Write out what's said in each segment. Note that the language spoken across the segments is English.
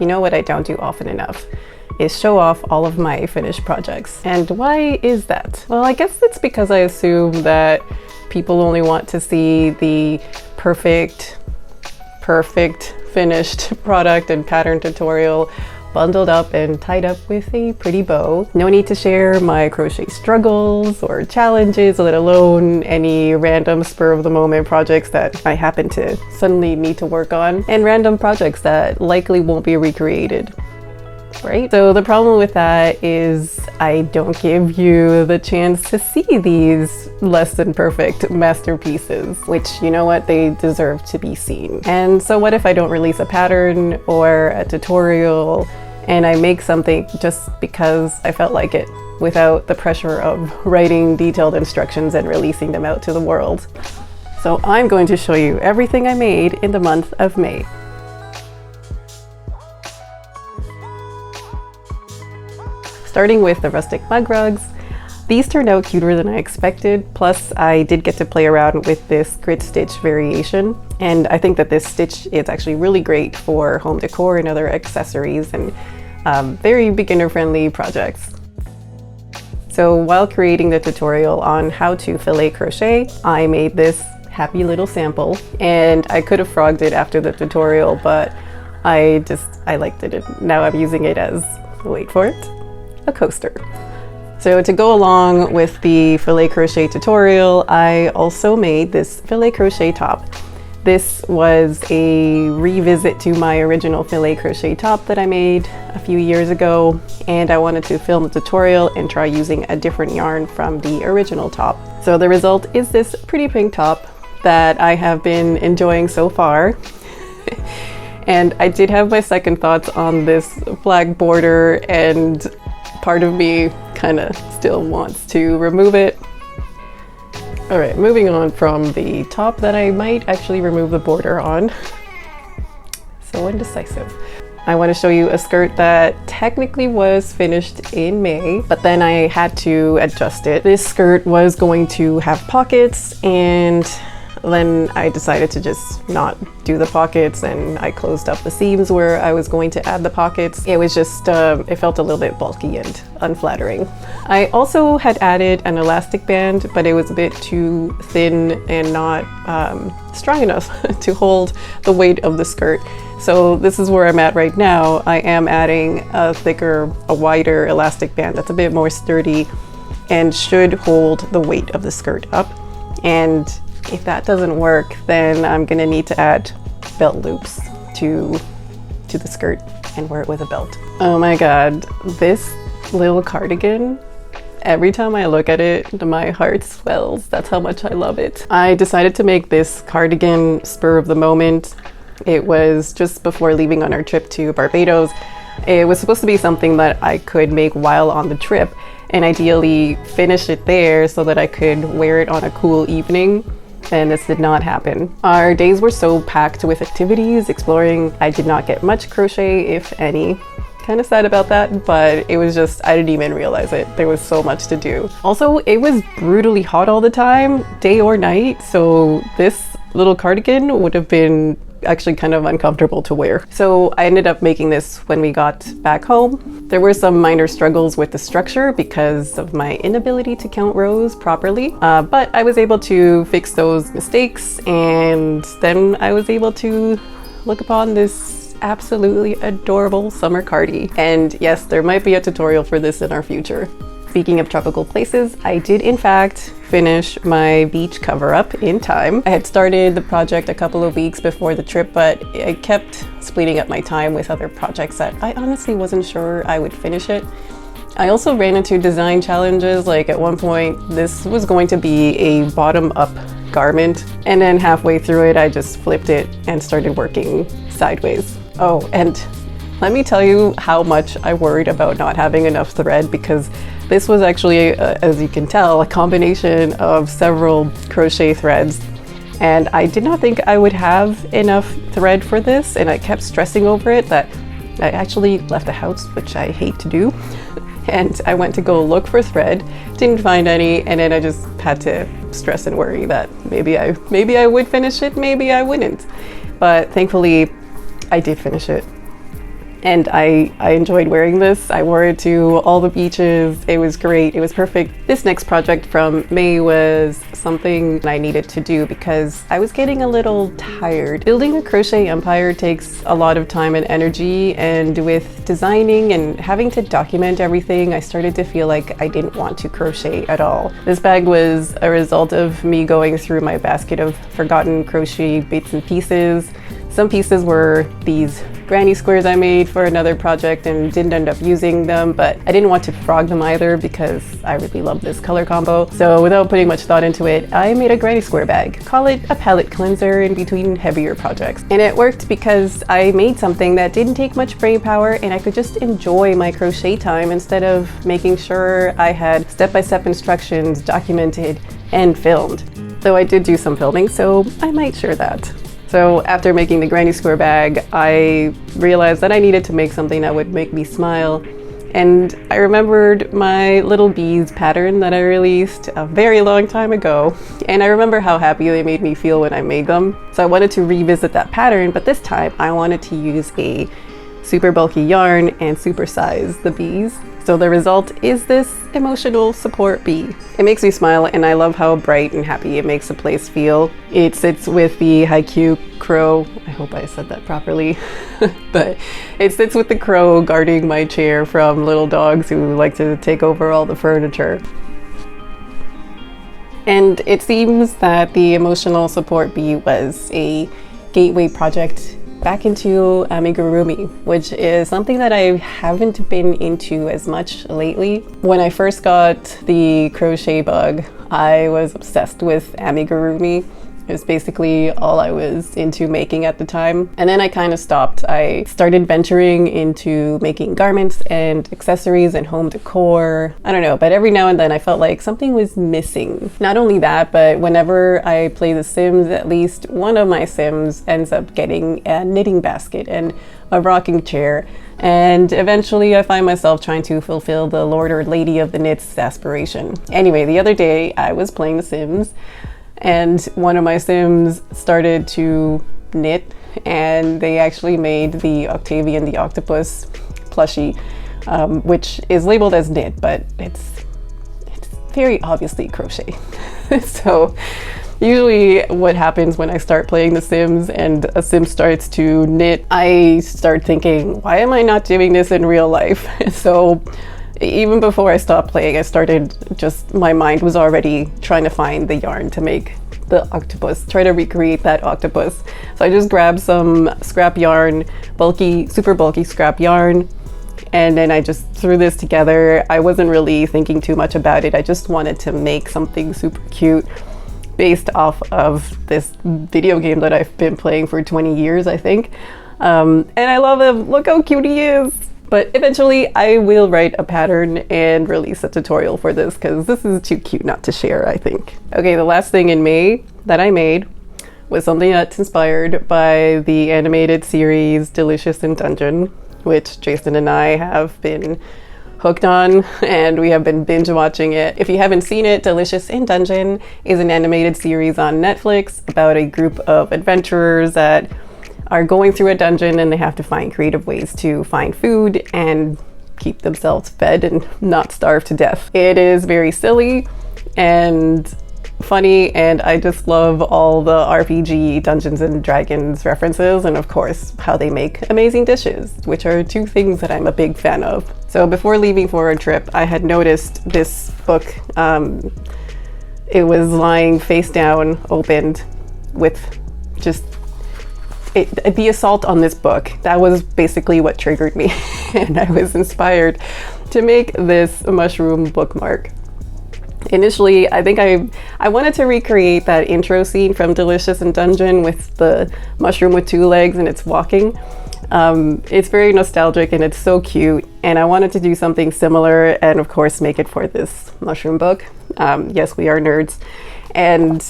you know what I don't do often enough is show off all of my finished projects. And why is that? Well, I guess it's because I assume that people only want to see the perfect finished product and pattern tutorial bundled up and tied up with a pretty bow. No need to share my crochet struggles or challenges, let alone any random spur of the moment projects that I happen to suddenly need to work on, and random projects that likely won't be recreated. Right? So the problem with that is I don't give you the chance to see these less than perfect masterpieces, which, you know what, they deserve to be seen. And so what if I don't release a pattern or a tutorial and I make something just because I felt like it, without the pressure of writing detailed instructions and releasing them out to the world? So I'm going to show you everything I made in the month of May. Starting with the rustic mug rugs. These turned out cuter than I expected, plus I did get to play around with this grit stitch variation, and I think that this stitch is actually really great for home decor and other accessories and very beginner friendly projects. So while creating the tutorial on how to fillet crochet, I made this happy little sample, and I could have frogged it after the tutorial, but I liked it, and now I'm using it as, wait for it, a coaster. So to go along with the fillet crochet tutorial, I also made this fillet crochet top. This was a revisit to my original fillet crochet top that I made a few years ago, and I wanted to film the tutorial and try using a different yarn from the original top. So the result is this pretty pink top that I have been enjoying so far. And I did have my second thoughts on this black border, and part of me kind of still wants to remove it. All right, moving on from the top that I might actually remove the border on. So indecisive. I want to show you a skirt that technically was finished in May, but then I had to adjust it. This skirt was going to have pockets, and then I decided to just not do the pockets, and I closed up the seams where I was going to add the pockets. It was just, it felt a little bit bulky and unflattering. I also had added an elastic band, but it was a bit too thin and not strong enough to hold the weight of the skirt. So this is where I'm at right now. I am adding a thicker, a wider elastic band that's a bit more sturdy and should hold the weight of the skirt up. And if that doesn't work, then I'm gonna need to add belt loops to the skirt and wear it with a belt. Oh my god, this little cardigan, every time I look at it, my heart swells. That's how much I love it. I decided to make this cardigan spur of the moment. It was just before leaving on our trip to Barbados. It was supposed to be something that I could make while on the trip and ideally finish it there so that I could wear it on a cool evening. And this did not happen. Our days were so packed with activities, exploring. I did not get much crochet, if any. Kind of sad about that, but it was just, I didn't even realize it. There was so much to do. Also, it was brutally hot all the time, day or night, so this little cardigan would have been actually kind of uncomfortable to wear. So I ended up making this when we got back home. There were some minor struggles with the structure because of my inability to count rows properly, but I was able to fix those mistakes, and then I was able to look upon this absolutely adorable summer cardi. And yes, there might be a tutorial for this in our future. Speaking of tropical places, I did in fact finish my beach cover-up in time. I had started the project a couple of weeks before the trip, but I kept splitting up my time with other projects that I honestly wasn't sure I would finish it. I also ran into design challenges. Like at one point, this was going to be a bottom-up garment, and then halfway through it, I just flipped it and started working sideways. Oh, and let me tell you how much I worried about not having enough thread, because this was actually, as you can tell, a combination of several crochet threads. And I did not think I would have enough thread for this, and I kept stressing over it that I actually left the house, which I hate to do. And I went to go look for thread, didn't find any, and then I just had to stress and worry that maybe I would finish it, maybe I wouldn't. But thankfully, I did finish it. and I enjoyed wearing this. I wore it to all the beaches. It was great. It was perfect. This next project from May was something I needed to do because I was getting a little tired. Building a crochet empire takes a lot of time and energy, and with designing and having to document everything, I started to feel like I didn't want to crochet at all. This bag was a result of me going through my basket of forgotten crochet bits and pieces. Some pieces were these granny squares I made for another project and didn't end up using them, but I didn't want to frog them either because I really love this color combo. So without putting much thought into it, I made a granny square bag. Call it a palette cleanser in between heavier projects. And it worked because I made something that didn't take much brain power and I could just enjoy my crochet time instead of making sure I had step-by-step instructions documented and filmed. Though I did do some filming, so I might share that. So after making the granny square bag, I realized that I needed to make something that would make me smile. And I remembered my little bees pattern that I released a very long time ago. And I remember how happy they made me feel when I made them. So I wanted to revisit that pattern, but this time I wanted to use a super bulky yarn and supersize the bees. So the result is this emotional support bee. It makes me smile and I love how bright and happy it makes the place feel. It sits with the haiku crow. I hope I said that properly. But it sits with the crow guarding my chair from little dogs who like to take over all the furniture. And it seems that the emotional support bee was a gateway project back into amigurumi, which is something that I haven't been into as much lately. When I first got the crochet bug, I was obsessed with amigurumi. It was basically all I was into making at the time. And then I kind of stopped. I started venturing into making garments and accessories and home decor. I don't know, but every now and then I felt like something was missing. Not only that, but whenever I play The Sims, at least one of my Sims ends up getting a knitting basket and a rocking chair. And eventually I find myself trying to fulfill the Lord or Lady of the Knits aspiration. Anyway, the other day I was playing The Sims, and one of my Sims started to knit, and they actually made the Octavian the Octopus plushie, which is labeled as knit, but it's very obviously crochet. So usually what happens when I start playing The Sims and a Sim starts to knit, I start thinking, why am I not doing this in real life? So even before I stopped playing, my mind was already trying to find the yarn to make the octopus, try to recreate that octopus. So I just grabbed some scrap yarn, super bulky scrap yarn, and then I just threw this together. I wasn't really thinking too much about it. I just wanted to make something super cute based off of this video game that I've been playing for 20 years, I think. And I love him. Look how cute he is. But eventually I will write a pattern and release a tutorial for this because this is too cute not to share, I think. Okay, the last thing in May that I made was something that's inspired by the animated series Delicious in Dungeon, which Jason and I have been hooked on, and we have been binge watching it. If you haven't seen it, Delicious in Dungeon is an animated series on Netflix about a group of adventurers that are going through a dungeon and they have to find creative ways to find food and keep themselves fed and not starve to death. It is very silly and funny, and I just love all the RPG Dungeons and Dragons references, and of course how they make amazing dishes, which are two things that I'm a big fan of. So before leaving for a trip, I had noticed this book. It was lying face down, opened, with just the assault on this book. That was basically what triggered me, and I was inspired to make this mushroom bookmark. Initially, I think I wanted to recreate that intro scene from Delicious in Dungeon with the mushroom with two legs and it's walking. It's very nostalgic and it's so cute, and I wanted to do something similar and of course make it for this mushroom book. Yes, we are nerds. And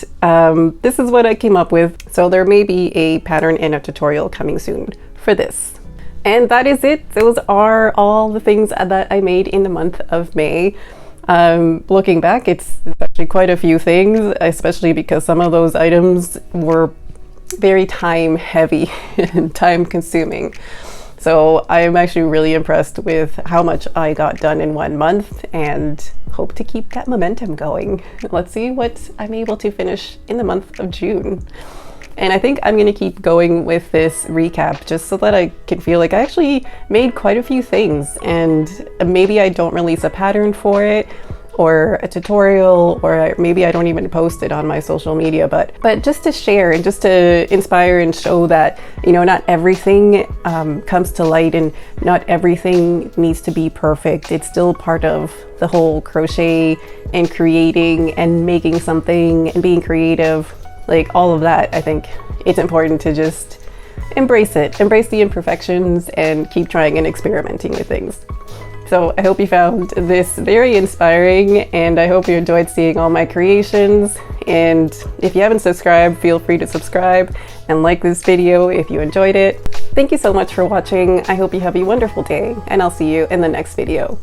this is what I came up with. So there may be a pattern and a tutorial coming soon for this. And that is it. Those are all the things that I made in the month of May. Looking back, it's actually quite a few things, especially because some of those items were very time heavy and time consuming. So I'm actually really impressed with how much I got done in 1 month and hope to keep that momentum going. Let's see what I'm able to finish in the month of June. And I think I'm going to keep going with this recap just so that I can feel like I actually made quite a few things, and maybe I don't release a pattern for it or a tutorial, or maybe I don't even post it on my social media, but just to share and just to inspire and show that, you know, not everything comes to light and not everything needs to be perfect. It's still part of the whole crochet and creating and making something and being creative. Like all of that, I think it's important to just embrace it, embrace the imperfections, and keep trying and experimenting with things. So I hope you found this very inspiring, and I hope you enjoyed seeing all my creations. And if you haven't subscribed, feel free to subscribe and like this video if you enjoyed it. Thank you so much for watching. I hope you have a wonderful day, and I'll see you in the next video.